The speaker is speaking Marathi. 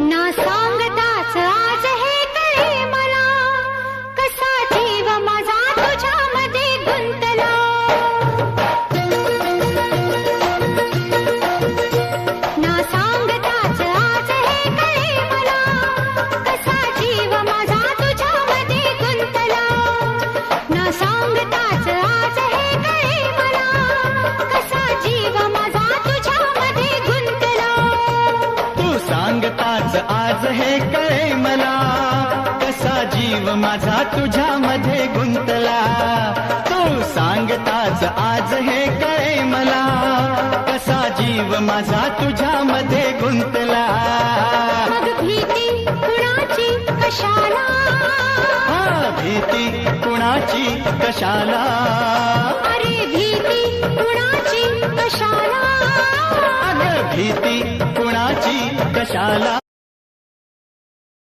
ना सांगताच आज हे कळे मला, कसा जीव माझा तुझ्यामध्ये गुंतला. ना सांगताच आज हे कळे मला, कसा जीव माझा तुझ्यामध्ये गुंतला. ना सांगताच आज हे कळे मला, कसा जीव माझा तुझ्यामध्ये गुंतला. तू सांगताच आज हे कळे मला, कसा जीव माझा तुझ्यामध्ये गुंतला. तू सांगताच आज हे कळे मला, कसा जीव माझा तुझ्यामध्ये गुंतला. मग भीती कुणाची कशाला, भीती कुणाची कशाला, अरे भीती कुणाची कशाला. अगं भीती कुणाची कशाला.